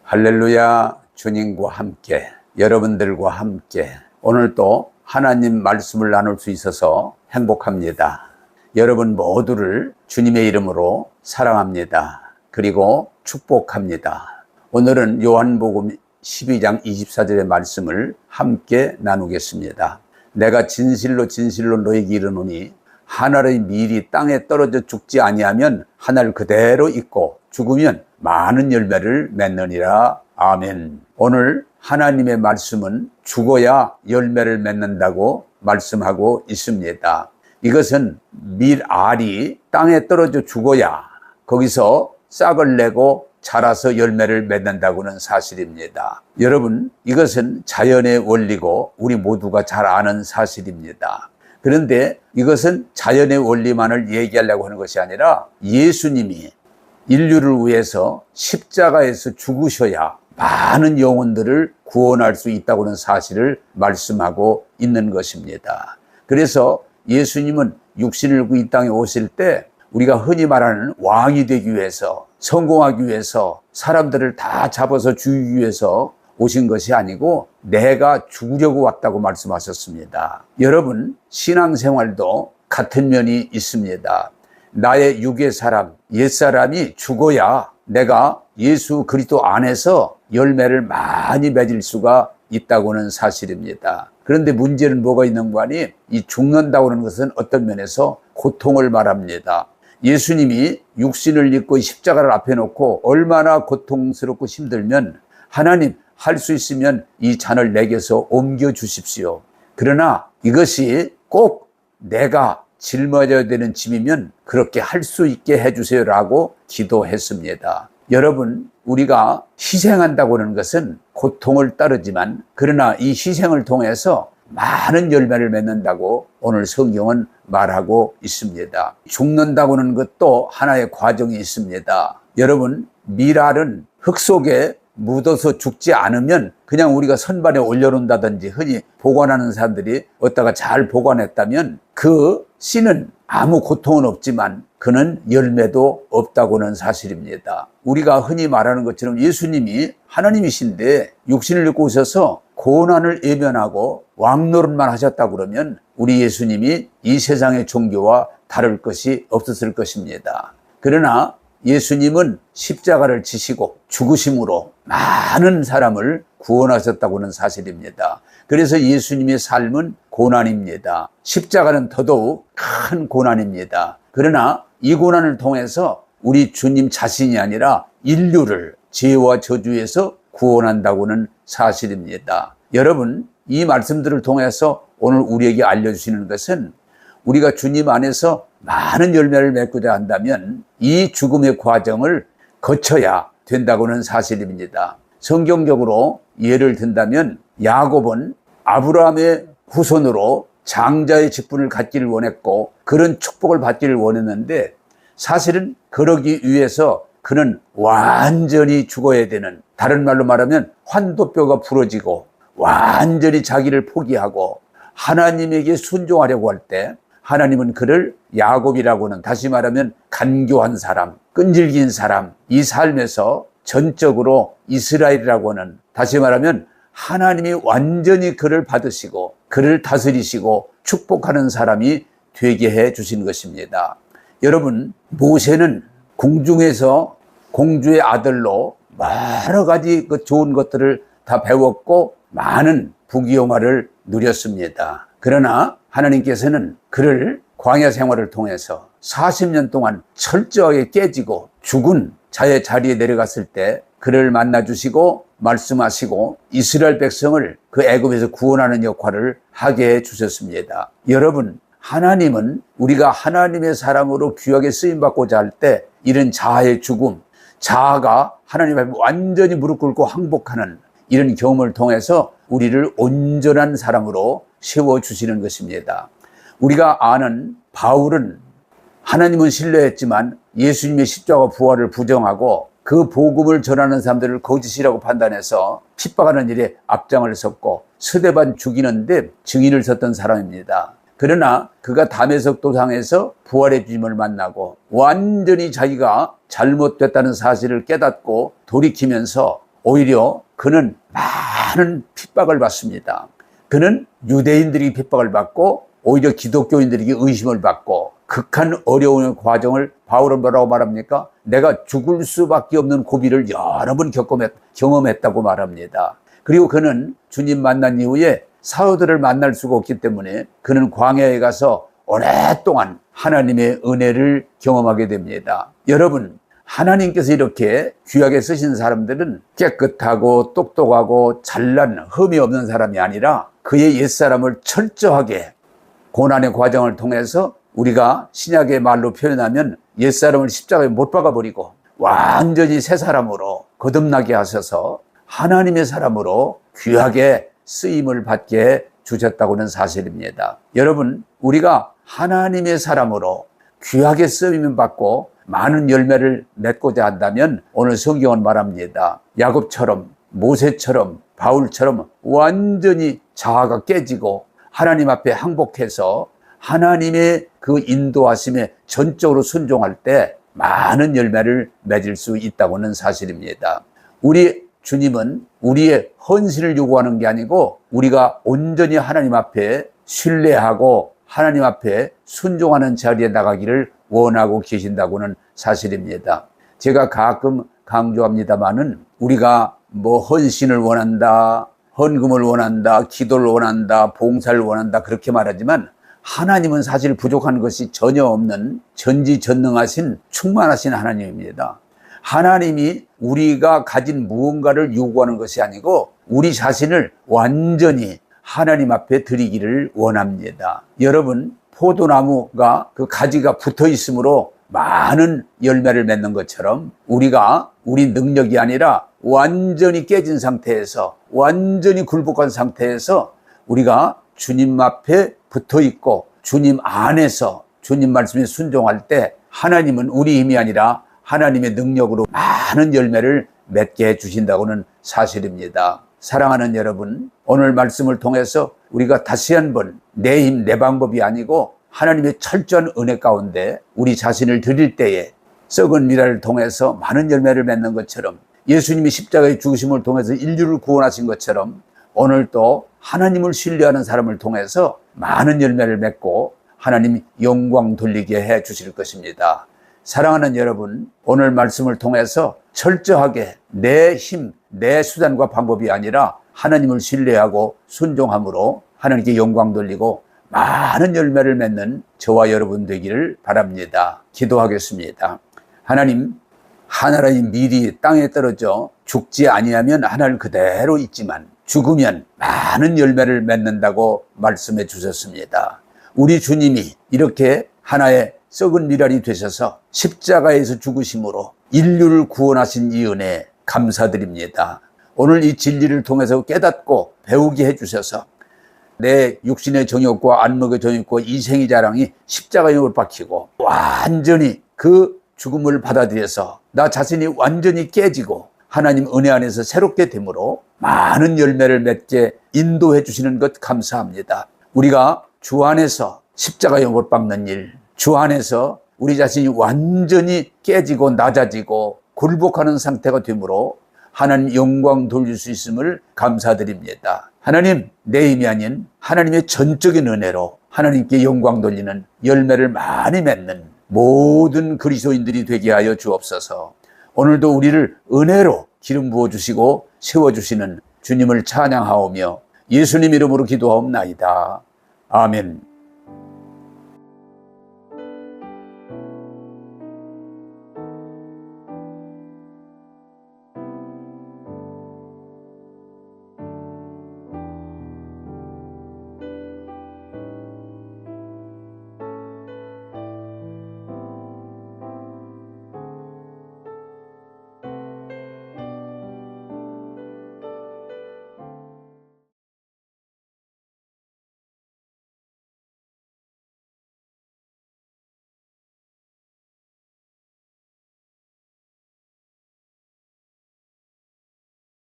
할렐루야. 주님과 함께, 여러분들과 함께 오늘 또 하나님 말씀을 나눌 수 있어서 행복합니다. 여러분 모두를 주님의 이름으로 사랑합니다. 그리고 축복합니다. 오늘은 요한복음 12장 24절의 말씀을 함께 나누겠습니다. 내가 진실로 진실로 너에게 이르노니 하늘의 밀이 땅에 떨어져 죽지 아니하면 하늘 그대로 있고 죽으면 많은 열매를 맺느니라. 아멘. 오늘 하나님의 말씀은 죽어야 열매를 맺는다고 말씀하고 있습니다. 이것은 밀알이 땅에 떨어져 죽어야 거기서 싹을 내고 자라서 열매를 맺는다고는 사실입니다. 여러분, 이것은 자연의 원리고 우리 모두가 잘 아는 사실입니다. 그런데 이것은 자연의 원리만을 얘기하려고 하는 것이 아니라 예수님이 인류를 위해서 십자가에서 죽으셔야 많은 영혼들을 구원할 수 있다고 하는 사실을 말씀하고 있는 것입니다. 그래서 예수님은 육신을 입고 이 땅에 오실 때 우리가 흔히 말하는 왕이 되기 위해서, 성공하기 위해서, 사람들을 다 잡아서 죽이기 위해서 오신 것이 아니고 내가 죽으려고 왔다고 말씀하셨습니다. 여러분, 신앙생활도 같은 면이 있습니다. 나의 육의 사람, 옛사람이 죽어야 내가 예수 그리스도 안에서 열매를 많이 맺을 수가 있다고는 사실입니다. 그런데 문제는 뭐가 있는가 하니 이 죽는다고 하는 것은 어떤 면에서 고통을 말합니다. 예수님이 육신을 입고 십자가를 앞에 놓고 얼마나 고통스럽고 힘들면 하나님 할 수 있으면 이 잔을 내게서 옮겨 주십시오. 그러나 이것이 꼭 내가 짊어져야 되는 짐이면 그렇게 할 수 있게 해주세요라고 기도했습니다. 여러분, 우리가 희생한다고 하는 것은 고통을 따르지만 그러나 이 희생을 통해서 많은 열매를 맺는다고 오늘 성경은 말하고 있습니다. 죽는다고 하는 것도 하나의 과정이 있습니다. 여러분, 밀알은 흙 속에 묻어서 죽지 않으면 그냥 우리가 선반에 올려놓는다든지 흔히 보관하는 사람들이 어디다가 잘 보관했다면 그 씨는 아무 고통은 없지만 그는 열매도 없다고는 사실입니다. 우리가 흔히 말하는 것처럼 예수님이 하나님이신데 육신을 입고 오셔서 고난을 예면하고 왕노릇만 하셨다고 그러면 우리 예수님이 이 세상의 종교와 다를 것이 없었을 것입니다. 그러나 예수님은 십자가를 지시고 죽으심으로 많은 사람을 구원하셨다고는 사실입니다. 그래서 예수님의 삶은 고난입니다. 십자가는 더더욱 큰 고난입니다. 그러나 이 고난을 통해서 우리 주님 자신이 아니라 인류를 죄와 저주에서 구원한다고는 사실입니다. 여러분, 이 말씀들을 통해서 오늘 우리에게 알려주시는 것은 우리가 주님 안에서 많은 열매를 맺고자 한다면 이 죽음의 과정을 거쳐야 된다고는 사실입니다. 성경적으로 예를 든다면 야곱은 아브라함의 후손으로 장자의 직분을 갖기를 원했고 그런 축복을 받기를 원했는데 사실은 그러기 위해서 그는 완전히 죽어야 되는, 다른 말로 말하면 환도뼈가 부러지고 완전히 자기를 포기하고 하나님에게 순종하려고 할 때 하나님은 그를 야곱이라고는, 다시 말하면 간교한 사람, 끈질긴 사람, 이 삶에서 전적으로 이스라엘이라고 하는, 다시 말하면 하나님이 완전히 그를 받으시고 그를 다스리시고 축복하는 사람이 되게 해 주신 것입니다. 여러분, 모세는 궁중에서 공주의 아들로 여러 가지 그 좋은 것들을 다 배웠고 많은 부귀영화를 누렸습니다. 그러나 하나님께서는 그를 광야 생활을 통해서 40년 동안 철저하게 깨지고 죽은 자의 자리에 내려갔을 때 그를 만나주시고 말씀하시고 이스라엘 백성을 그 애굽에서 구원하는 역할을 하게 해 주셨습니다. 여러분, 하나님은 우리가 하나님의 사람으로 귀하게 쓰임받고자 할 때 이런 자아의 죽음, 자아가 하나님 앞에 완전히 무릎 꿇고 항복하는 이런 경험을 통해서 우리를 온전한 사람으로 세워주시는 것입니다. 우리가 아는 바울은 하나님은 신뢰했지만 예수님의 십자가 부활을 부정하고 그 복음을 전하는 사람들을 거짓이라고 판단해서 핍박하는 일에 앞장을 섰고 스데반 죽이는데 증인을 섰던 사람입니다. 그러나 그가 다메섹 도상에서 부활의 주님을 만나고 완전히 자기가 잘못됐다는 사실을 깨닫고 돌이키면서 오히려 그는 많은 핍박을 받습니다. 그는 유대인들이 핍박을 받고 오히려 기독교인들에게 의심을 받고 극한 어려운 과정을 바울은 뭐라고 말합니까? 내가 죽을 수밖에 없는 고비를 여러 번 경험했다고 말합니다. 그리고 그는 주님 만난 이후에 사도들을 만날 수가 없기 때문에 그는 광야에 가서 오랫동안 하나님의 은혜를 경험하게 됩니다. 여러분, 하나님께서 이렇게 귀하게 쓰신 사람들은 깨끗하고 똑똑하고 잘난 흠이 없는 사람이 아니라 그의 옛사람을 철저하게 고난의 과정을 통해서 우리가 신약의 말로 표현하면 옛사람을 십자가에 못 박아버리고 완전히 새 사람으로 거듭나게 하셔서 하나님의 사람으로 귀하게 쓰임을 받게 주셨다고는 사실입니다. 여러분, 우리가 하나님의 사람으로 귀하게 쓰임을 받고 많은 열매를 맺고자 한다면 오늘 성경은 말합니다. 야곱처럼, 모세처럼, 바울처럼 완전히 자아가 깨지고 하나님 앞에 항복해서 하나님의 그 인도하심에 전적으로 순종할 때 많은 열매를 맺을 수 있다고는 사실입니다. 우리 주님은 우리의 헌신을 요구하는 게 아니고 우리가 온전히 하나님 앞에 신뢰하고 하나님 앞에 순종하는 자리에 나가기를 원하고 계신다고는 사실입니다. 제가 가끔 강조합니다마는 우리가 헌신을 원한다, 헌금을 원한다, 기도를 원한다, 봉사를 원한다 그렇게 말하지만 하나님은 사실 부족한 것이 전혀 없는 전지전능하신 충만하신 하나님입니다. 하나님이 우리가 가진 무언가를 요구하는 것이 아니고 우리 자신을 완전히 하나님 앞에 드리기를 원합니다. 여러분, 포도나무가 그 가지가 붙어 있으므로 많은 열매를 맺는 것처럼 우리가 우리 능력이 아니라 완전히 깨진 상태에서 완전히 굴복한 상태에서 우리가 주님 앞에 붙어 있고 주님 안에서 주님 말씀에 순종할 때 하나님은 우리 힘이 아니라 하나님의 능력으로 많은 열매를 맺게 해주신다고는 사실입니다. 사랑하는 여러분, 오늘 말씀을 통해서 우리가 다시 한번 내 힘, 내 방법이 아니고 하나님의 철저한 은혜 가운데 우리 자신을 드릴 때에 썩은 미랄을 통해서 많은 열매를 맺는 것처럼 예수님이 십자가의 죽으심을 통해서 인류를 구원하신 것처럼 오늘 또 하나님을 신뢰하는 사람을 통해서 많은 열매를 맺고 하나님 영광 돌리게 해 주실 것입니다. 사랑하는 여러분, 오늘 말씀을 통해서 철저하게 내 힘, 내 수단과 방법이 아니라 하나님을 신뢰하고 순종함으로 하나님께 영광 돌리고 많은 열매를 맺는 저와 여러분 되기를 바랍니다. 기도하겠습니다. 하나님, 하나의 밀이 땅에 떨어져 죽지 아니하면 하늘 그대로 있지만 죽으면 많은 열매를 맺는다고 말씀해 주셨습니다. 우리 주님이 이렇게 하나의 썩은 미랄이 되셔서 십자가에서 죽으심으로 인류를 구원하신 이 은혜 감사드립니다. 오늘 이 진리를 통해서 깨닫고 배우게 해주셔서 내 육신의 정욕과 안목의 정욕과 이생의 자랑이 십자가에 못 박히고 완전히 그 죽음을 받아들여서 나 자신이 완전히 깨지고 하나님 은혜 안에서 새롭게 됨으로 많은 열매를 맺게 인도해 주시는 것 감사합니다. 우리가 주 안에서 십자가에 못 박는 일, 주 안에서 우리 자신이 완전히 깨지고 낮아지고 굴복하는 상태가 되므로 하나님 영광 돌릴 수 있음을 감사드립니다. 하나님, 내 힘이 아닌 하나님의 전적인 은혜로 하나님께 영광 돌리는 열매를 많이 맺는 모든 그리스도인들이 되게 하여 주옵소서. 오늘도 우리를 은혜로 기름 부어주시고 세워주시는 주님을 찬양하오며 예수님 이름으로 기도하옵나이다. 아멘.